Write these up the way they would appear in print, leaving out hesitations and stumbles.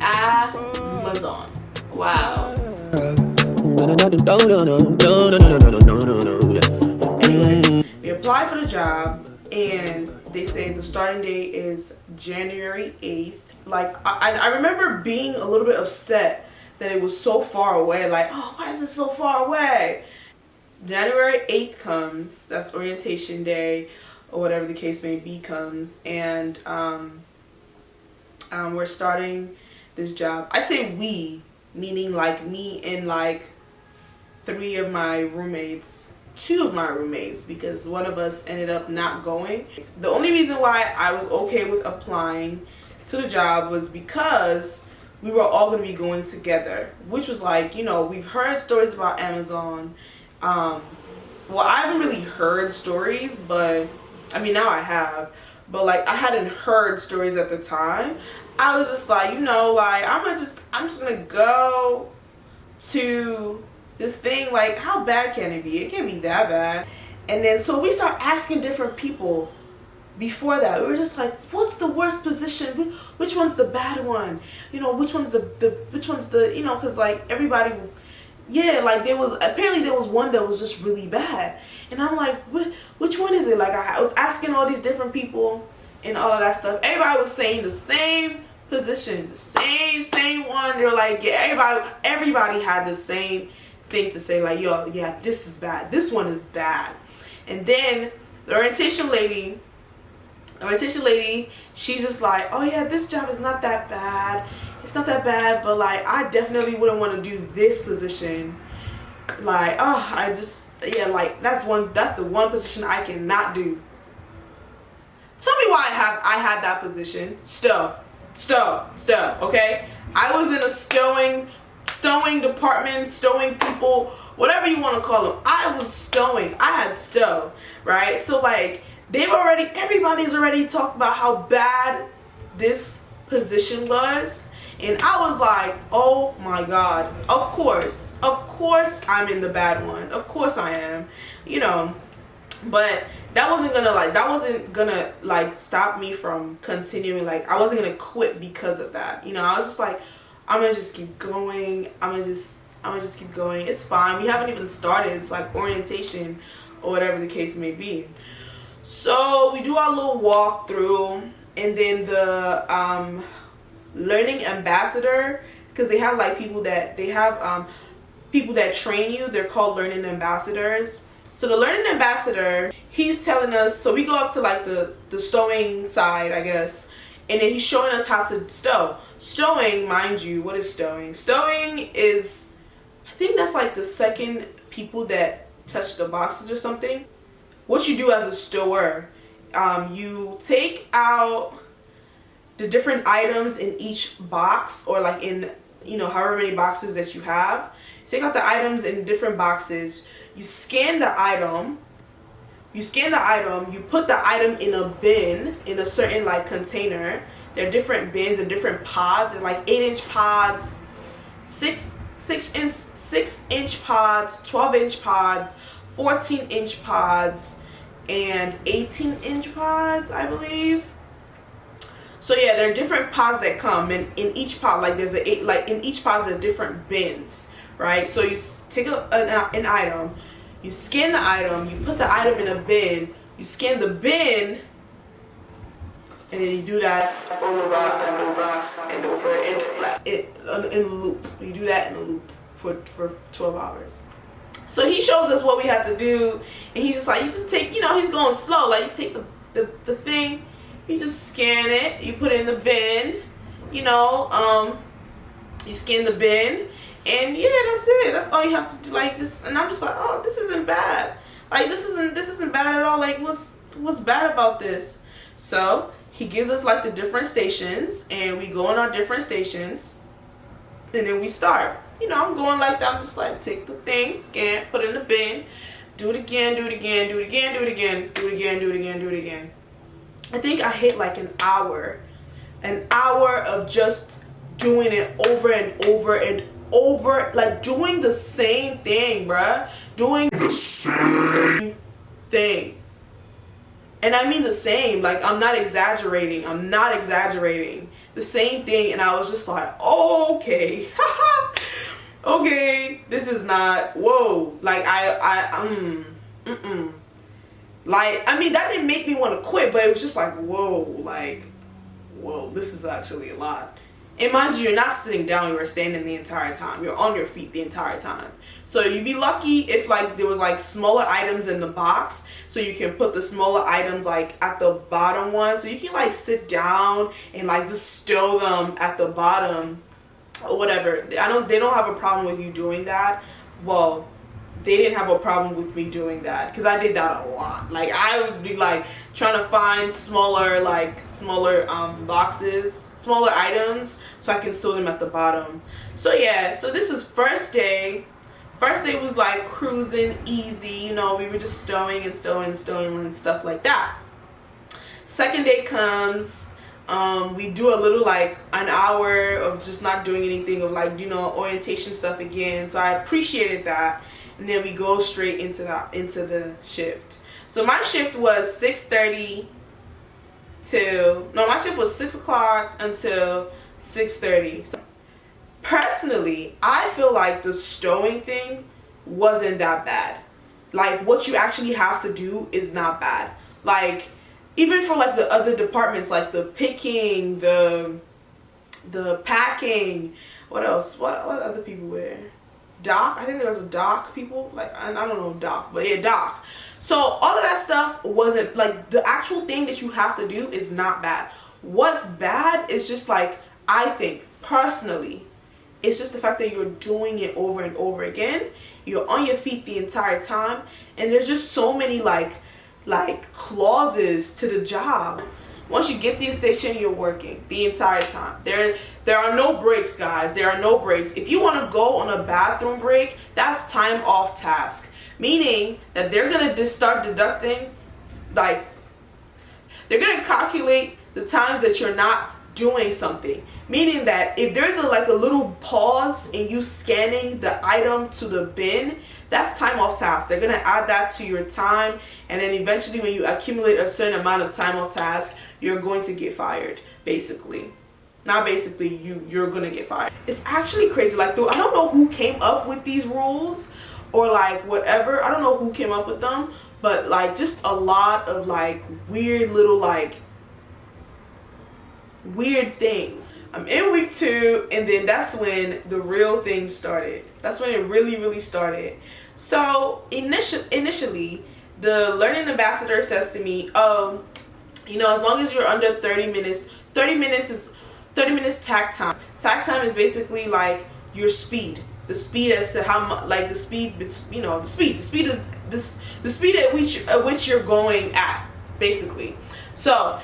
Amazon. Wow. Anyway, we applied for the job and they say the starting date is January 8th. Like, I remember being a little bit upset that it was so far away. Like, oh, why is it so far away? January 8th comes, that's orientation day, or whatever the case may be, comes, and we're starting this job. I say we, meaning like me and like two of my roommates, because one of us ended up not going. The only reason why I was okay with applying to the job was because we were all going to be going together, which was like, you know, we've heard stories about Amazon. Well, I haven't really heard stories, but I mean, now I have, but like I hadn't heard stories at the time. I was just like, you know, like I'm just gonna go to this thing. Like, how bad can it be? It can't be that bad. And then so we start asking different people. Before that, we were just like, what's the worst position? Which one's the bad one? You know, which one's the you know, because like everybody, yeah, like there was one that was just really bad, and I'm like, which one is it? Like I was asking all these different people and all of that stuff. Everybody was saying the same position, the same one. They're like, yeah, everybody had the same thing to say, like, yo, yeah, this is bad. This one is bad. And then the orientation lady, she's just like, oh yeah, this job is not that bad. It's not that bad, but like I definitely wouldn't want to do this position. Like, oh, like that's the one position I cannot do. Tell me why I had that position. Stow, okay? I was in a stowing department, stowing people, whatever you want to call them. I was stowing. I had stow, right? So like everybody's already talked about how bad this position was, and I was like, oh my god, of course I'm in the bad one, of course I am, you know. But that wasn't gonna stop me from continuing. Like, I wasn't gonna quit because of that, you know. I was just like, I'm gonna just keep going. I'm gonna just keep going. It's fine. We haven't even started. It's like orientation or whatever the case may be. So we do our little walkthrough, and then the learning ambassador, because they have like people that train you. They're called learning ambassadors. So the learning ambassador, he's telling us, so we go up to like the stowing side, I guess, and then he's showing us how to stow. Stowing, mind you, what is stowing? Stowing is, I think that's like the second people that touch the boxes or something. What you do as a stower, you take out the different items in each box, or like in, you know, however many boxes that you have. You take out the items in different boxes. You scan the item. You put the item in a bin, in a certain like container. There are different bins and different pods, and like 8-inch pods, 6-inch pods, 12-inch pods, 14-inch pods, and 18-inch pods, I believe. So yeah, there are different pods that come, and in each pod, like in each pod there's different bins, right? So you take an item, you scan the item, you put the item in a bin, you scan the bin, and then you do that over and over in a loop. You do that in a loop for 12 hours. So he shows us what we have to do, and he's just like, you just take, you know, he's going slow. Like, you take the thing, you just scan it, you put it in the bin, you know, you scan the bin, and yeah, that's it. That's all you have to do. Like, just, and I'm just like, oh, this isn't bad. Like, this isn't bad at all. Like, what's bad about this? So he gives us like the different stations, and we go on our different stations, and then we start. You know, I'm going like that. I'm just like, take the thing, scan, put it in the bin, do it again, do it again, do it again, do it again, do it again, do it again, do it again. I think I hit like an hour of just doing it over and over and over, like doing the same thing, bruh. Doing the same thing. And I mean the same, like, I'm not exaggerating, the same thing. And I was just like, oh, okay. Okay, this is not, whoa, like, like, I mean, that didn't make me want to quit, but it was just like, whoa, like, whoa, this is actually a lot. And mind you, you're not sitting down, you're standing the entire time. You're on your feet the entire time. So you'd be lucky if, like, there was, like, smaller items in the box, so you can put the smaller items, like, at the bottom one. So you can, like, sit down and, like, just stow them at the bottom or whatever. They don't have a problem with you doing that. Well, they didn't have a problem with me doing that, because I did that a lot. Like, I would be like trying to find smaller boxes, smaller items, so I can store them at the bottom. So yeah, so this is first day. First day was like cruising easy, you know, we were just stowing and stuff like that. Second day comes, we do a little, like, an hour of just not doing anything, of, like, you know, orientation stuff again. So I appreciated that. And then we go straight into the shift. So my shift was 6:30 my shift was 6 o'clock until 6:30. So personally, I feel like the stowing thing wasn't that bad. Like, what you actually have to do is not bad. Like, even for, like, the other departments, like the picking, the packing, what else? What other people were there? Dock, I think there was a dock people, like, I don't know dock, but yeah, dock. So all of that stuff wasn't, like, the actual thing that you have to do is not bad. What's bad is just, like, I think personally, it's just the fact that you're doing it over and over again. You're on your feet the entire time, and there's just so many like clauses to the job. Once you get to your station, you're working the entire time. There are no breaks, guys. There are no breaks. If you want to go on a bathroom break, that's time off task. Meaning that they're going to just start deducting, like, they're going to calculate the times that you're not doing something. Meaning that if there's a little pause in you scanning the item to the bin, that's time off task. They're going to add that to your time, and then eventually when you accumulate a certain amount of time off task, you're going to get fired, basically. Not basically, you're going to get fired. It's actually crazy. Like, I don't know who came up with these rules or, like, whatever. I don't know who came up with them, but, like, just a lot of, like, weird little, like, weird things. I'm in week 2, and then that's when the real thing started. That's when it really started. So initially the learning ambassador says to me, oh, you know, as long as you're under 30 minutes, 30 minutes tack time. Tack time is basically like your speed. The speed as to how much, like, the speed, you know, the speed is the speed at which you're going at, basically. So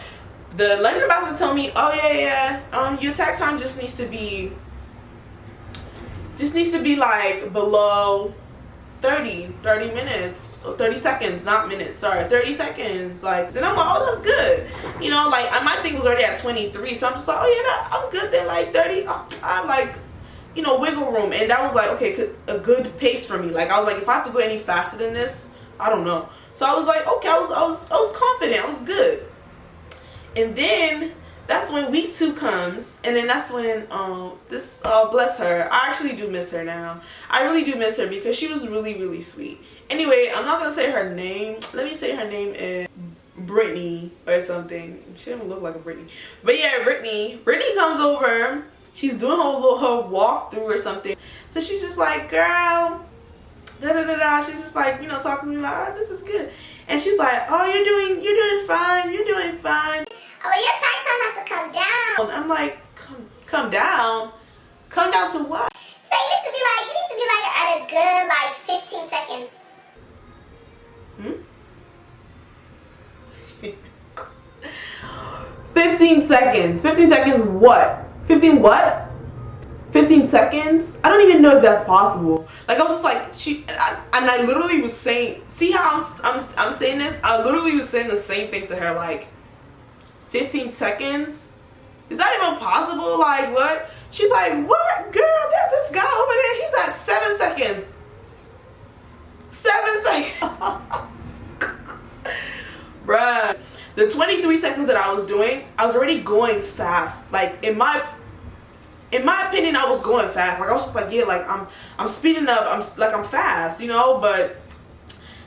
the learning ambassador told me, oh yeah, your tack time just needs to be like below 30 minutes or 30 seconds, not minutes, sorry, 30 seconds. Like, and I'm like, oh, that's good, you know, like, my thing was already at 23, so I'm just like, oh yeah, I'm good then, like 30. I'm like, you know, wiggle room. And that was like, okay, a good pace for me. Like, I was like, if I have to go any faster than this, I don't know. So I was like, okay, I was confident, I was good. And then that's when week 2 comes, and then that's when bless her, I actually do miss her now. I really do miss her because she was really sweet. Anyway, I'm not gonna say her name. Let me say her name is Brittany or something. She doesn't look like a Brittany, but yeah, Brittany comes over. She's doing her walkthrough or something. So she's just like, girl, da da da da. She's just like, you know, talking to me like, oh, this is good. And she's like, oh, you're doing fine. Oh, your tax time has to come down. I'm like, come down? Come down to what? So you need to be like at a good, like, 15 seconds. 15 seconds. 15 seconds what? 15 what? 15 seconds? I don't even know if that's possible. Like, I was just like, I literally was saying, see how I'm saying this? I literally was saying the same thing to her, like, 15 seconds? Is that even possible? Like, what? She's like, what? Girl, there's this guy over there. He's at 7 seconds. 7 seconds. Bruh. the 23 seconds that I was doing, I was already going fast. Like in my opinion, I was going fast. Like I was just like, yeah, like I'm speeding up. I'm fast, you know. But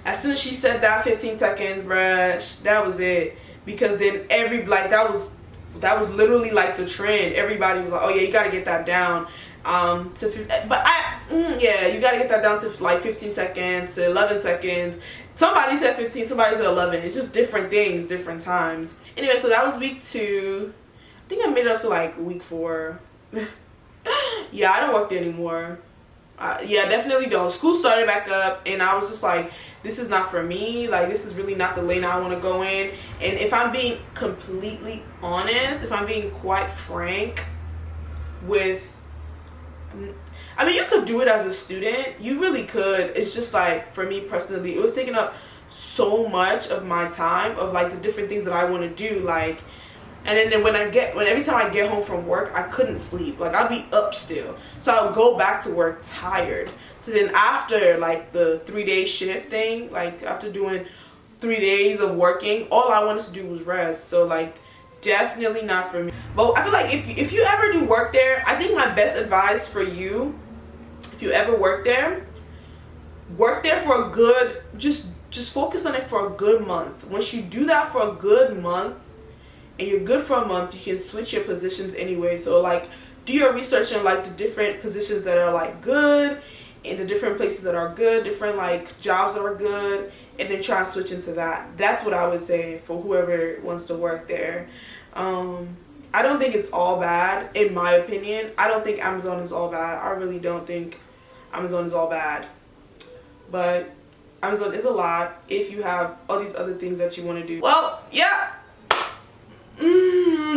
as soon as she said that 15 seconds, bruh, that was it. Because then that was literally like the trend. Everybody was like, oh yeah, you gotta get that down. Yeah, you gotta get that down to like 15 seconds to 11 seconds. Somebody said 15, somebody said 11. It's just different things, different times. Anyway, so that was week 2. I think I made it up to like week 4. Yeah, I don't work there anymore. Yeah, definitely don't. School started back up, and I was just like, this is not for me. Like, this is really not the lane I want to go in. And if I'm being completely honest, if I'm being quite frank with, I mean, you could do it as a student. You really could. It's just like, for me personally, it was taking up so much of my time, of like the different things that I want to do. Like, and then every time I get home from work, I couldn't sleep. Like, I'd be up still. So I would go back to work tired. So then after like the 3-day shift thing, like after doing 3 days of working, all I wanted to do was rest. So like, definitely not for me. But I feel like if you ever do work there, I think my best advice for you, if you ever work there for a good, just focus on it for a good month. Once you do that for a good month, and you're good for a month, you can switch your positions anyway. So like, do your research on like the different positions that are like good, and the different places that are good, different like jobs that are good, and then try and switch into that. That's what I would say for whoever wants to work there. I don't think it's all bad, in my opinion. I don't think Amazon is all bad. I really don't think Amazon is all bad. But Amazon is a lot if you have all these other things that you want to do. Well, yeah.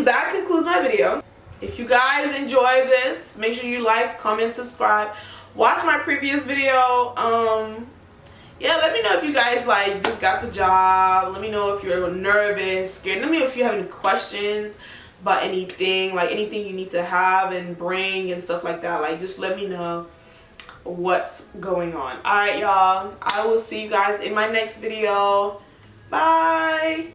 That concludes my video. If you guys enjoy this, make sure you like, comment, subscribe, watch my previous video. Yeah, let me know if you guys like just got the job. Let me know if you're nervous, scared. Let me know if you have any questions about anything, like anything you need to have and bring and stuff like that. Like, just let me know what's going on. All right, y'all, I will see you guys in my next video. Bye.